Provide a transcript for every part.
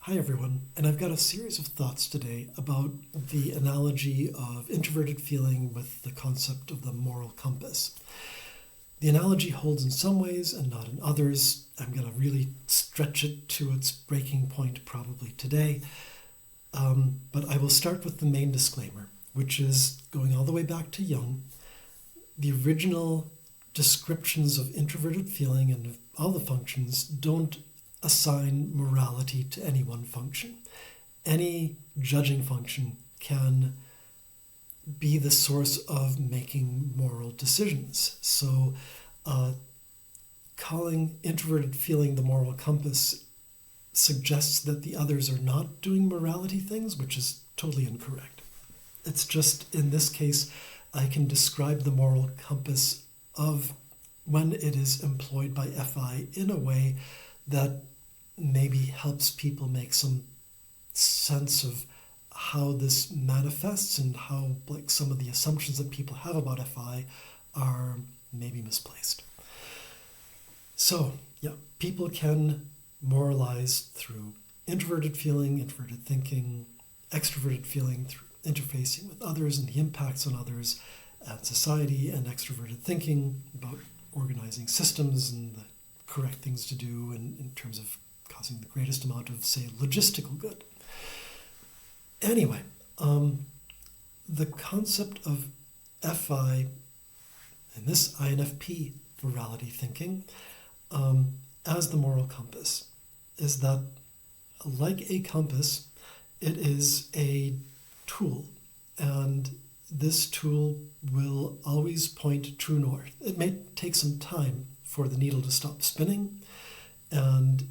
Hi everyone, and I've got a series of thoughts today about the analogy of introverted feeling with the concept of the moral compass. The analogy holds in some ways and not in others. I'm going to really stretch it to its breaking point probably today, but I will start with the main disclaimer, which is going all the way back to Jung. The original descriptions of introverted feeling and of all the functions don't assign morality to any one function. Any judging function can be the source of making moral decisions. So calling introverted feeling the moral compass suggests that the others are not doing morality things, which is totally incorrect. It's just, in this case, I can describe the moral compass of when it is employed by FI in a way that maybe helps people make some sense of how this manifests and how some of the assumptions that people have about FI are maybe misplaced. So, people can moralize through introverted feeling, introverted thinking, extroverted feeling through interfacing with others and the impacts on others and society, and extroverted thinking about organizing systems and the correct things to do in terms of causing the greatest amount of, say, logistical good. Anyway, the concept of FI and this INFP morality thinking as the moral compass is that, like a compass, it is a tool, and this tool will always point true north. It may take some time for the needle to stop spinning, and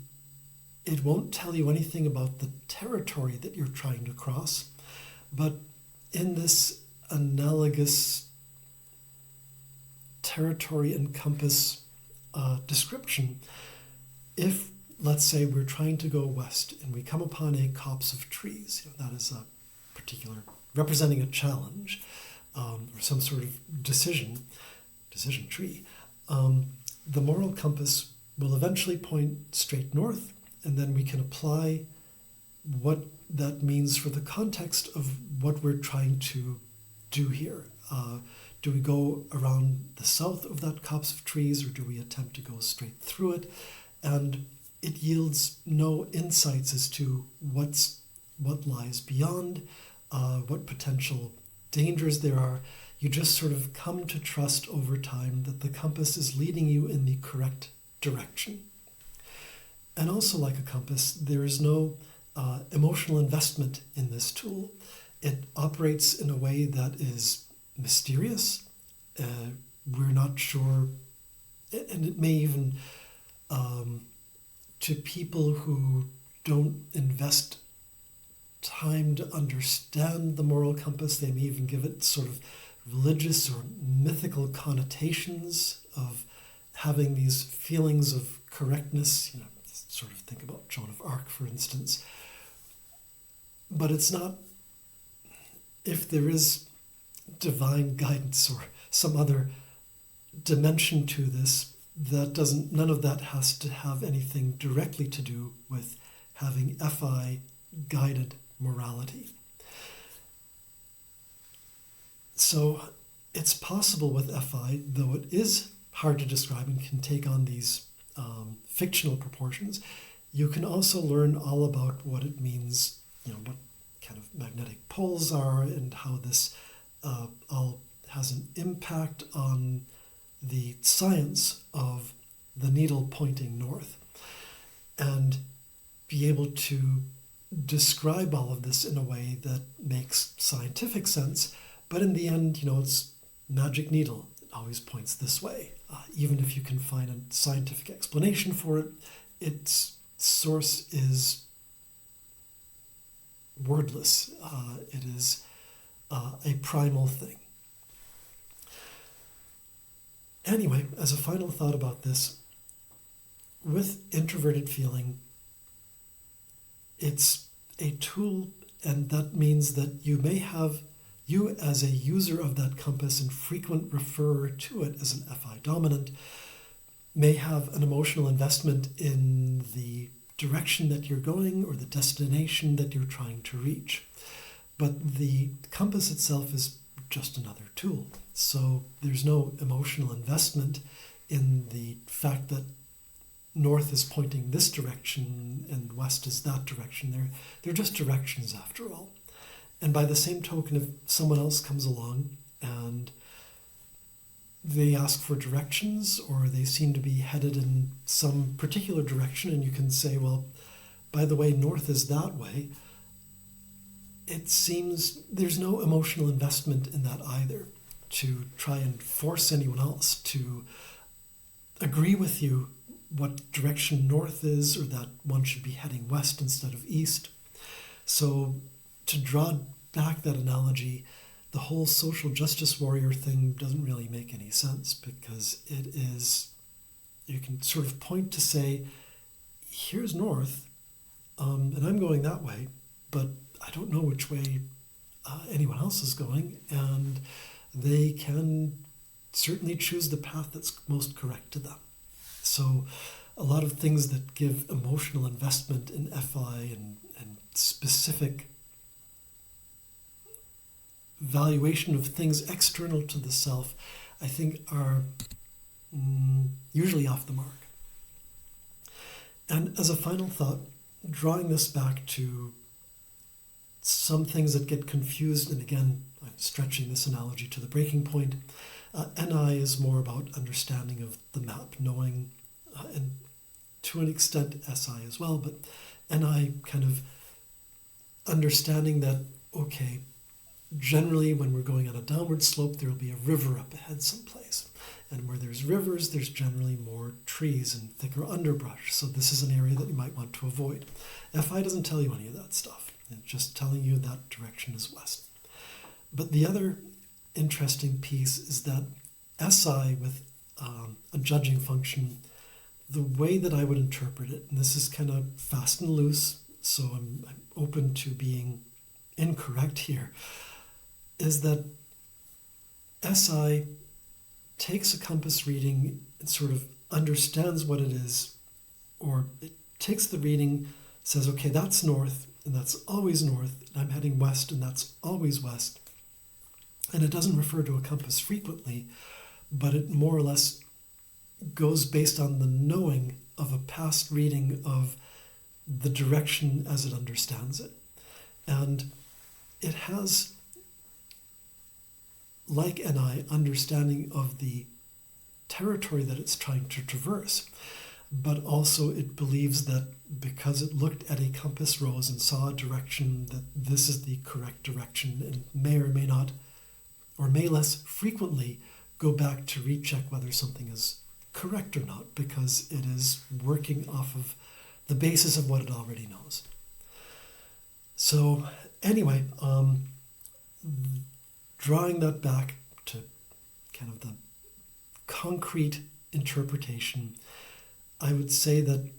it won't tell you anything about the territory that you're trying to cross, but in this analogous territory and compass description, if, let's say, we're trying to go west and we come upon a copse of trees, that is a particular, representing a challenge or some sort of decision tree, the moral compass will eventually point straight north, and then we can apply what that means for the context of what we're trying to do here. Do we go around the south of that copse of trees, or do we attempt to go straight through it? And it yields no insights as to what lies beyond, what potential dangers there are. You just sort of come to trust over time that the compass is leading you in the correct direction. And also, like a compass, there is no emotional investment in this tool. It operates in a way that is mysterious. We're not sure, and it may even, to people who don't invest time to understand the moral compass, they may even give it sort of religious or mythical connotations of having these feelings of correctness, sort of think about Joan of Arc, for instance. But it's not, if there is divine guidance or some other dimension to this, none of that has to have anything directly to do with having FI guided morality. So it's possible with FI, though it is hard to describe and can take on these fictional proportions, you can also learn all about what it means, what kind of magnetic poles are and how this all has an impact on the science of the needle pointing north, and be able to describe all of this in a way that makes scientific sense. But in the end, it's magic needle. It always points this way. Even if you can find a scientific explanation for it, its source is wordless. It is a primal thing. Anyway, as a final thought about this, with introverted feeling, it's a tool, and that means that you as a user of that compass and frequent referrer to it as an FI dominant may have an emotional investment in the direction that you're going or the destination that you're trying to reach. But the compass itself is just another tool. So there's no emotional investment in the fact that north is pointing this direction and west is that direction. They're just directions after all. And by the same token, if someone else comes along and they ask for directions or they seem to be headed in some particular direction, and you can say, well, by the way, north is that way, it seems there's no emotional investment in that either, to try and force anyone else to agree with you what direction north is, or that one should be heading west instead of east. So to draw back that analogy, the whole social justice warrior thing doesn't really make any sense, because it is, you can sort of point to say, here's north, and I'm going that way, but I don't know which way anyone else is going, and they can certainly choose the path that's most correct to them. So a lot of things that give emotional investment in FI and specific valuation of things external to the self, I think are usually off the mark. And as a final thought, drawing this back to some things that get confused, and again, I'm stretching this analogy to the breaking point, NI is more about understanding of the map, knowing, and to an extent SI as well, but NI kind of understanding that, okay, generally when we're going on a downward slope, there will be a river up ahead someplace. And where there's rivers, there's generally more trees and thicker underbrush. So this is an area that you might want to avoid. FI doesn't tell you any of that stuff. It's just telling you that direction is west. But the other interesting piece is that SI with a judging function, the way that I would interpret it, and this is kind of fast and loose, so I'm open to being incorrect here, is that SI takes a compass reading and sort of understands what it is, or it takes the reading, says, okay, that's north, and that's always north, and I'm heading west, and that's always west. And it doesn't refer to a compass frequently, but it more or less goes based on the knowing of a past reading of the direction as it understands it. And it has, like NI, understanding of the territory that it's trying to traverse, but also it believes that because it looked at a compass rose and saw a direction, that this is the correct direction, and may or may not, or may less frequently go back to recheck whether something is correct or not, because it is working off of the basis of what it already knows. So anyway, drawing that back to kind of the concrete interpretation, I would say that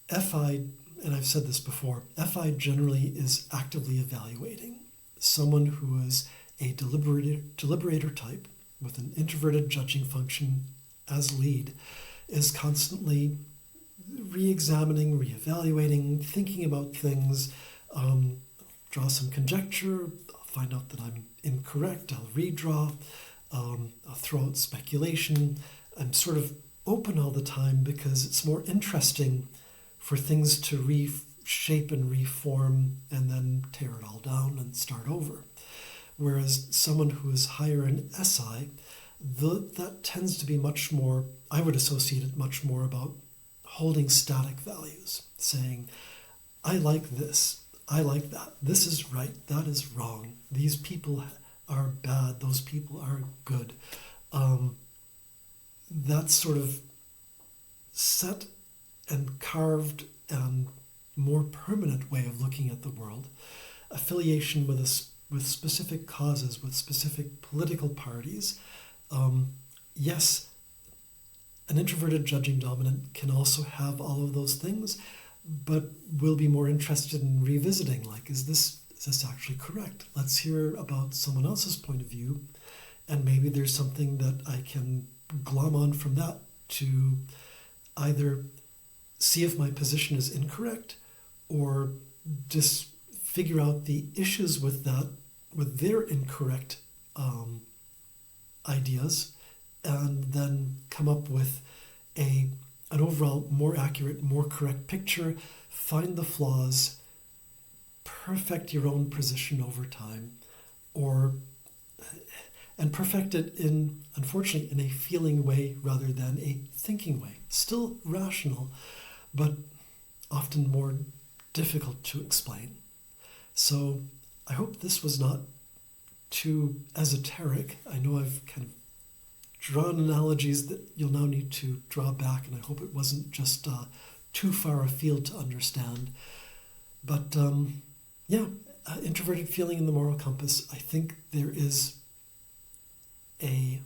FI, and I've said this before, FI generally is actively evaluating. Someone who is a deliberator type with an introverted judging function as lead is constantly re-examining, re-evaluating, thinking about things, draw some conjecture, find out that I'm incorrect, I'll redraw, I'll throw out speculation. I'm sort of open all the time because it's more interesting for things to reshape and reform and then tear it all down and start over. Whereas someone who is higher in SI, that tends to be much more, I would associate it much more about holding static values, saying, I like this, I like that, this is right, that is wrong, these people are bad, those people are good. That sort of set and carved and more permanent way of looking at the world, affiliation with specific causes, with specific political parties. Yes, an introverted judging dominant can also have all of those things, but will be more interested in revisiting, like, is this actually correct? Let's hear about someone else's point of view, and maybe there's something that I can glom on from that to either see if my position is incorrect, or just figure out the issues with that, with their incorrect ideas, and then come up with an overall more accurate, more correct picture, find the flaws, perfect your own position over time, and perfect it unfortunately, in a feeling way rather than a thinking way. Still rational, but often more difficult to explain. So I hope this was not too esoteric. I know I've kind of drawn analogies that you'll now need to draw back, and I hope it wasn't just too far afield to understand. But introverted feeling in the moral compass, I think there is a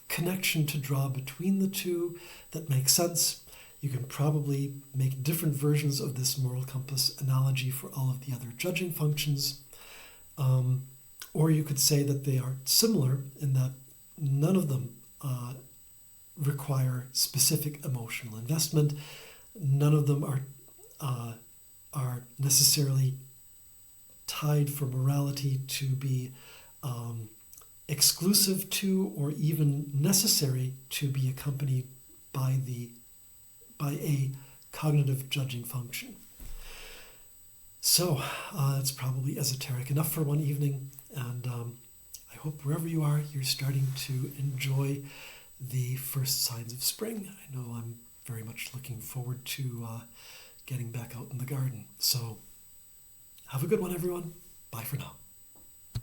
connection to draw between the two that makes sense. You can probably make different versions of this moral compass analogy for all of the other judging functions. Or you could say that they are similar in that none of them require specific emotional investment. None of them are necessarily tied for morality to be exclusive to, or even necessary to be accompanied by a cognitive judging function. So that's probably esoteric enough for one evening, and I hope wherever you are, you're starting to enjoy the first signs of spring. I know I'm very much looking forward to getting back out in the garden. So have a good one, everyone. Bye for now.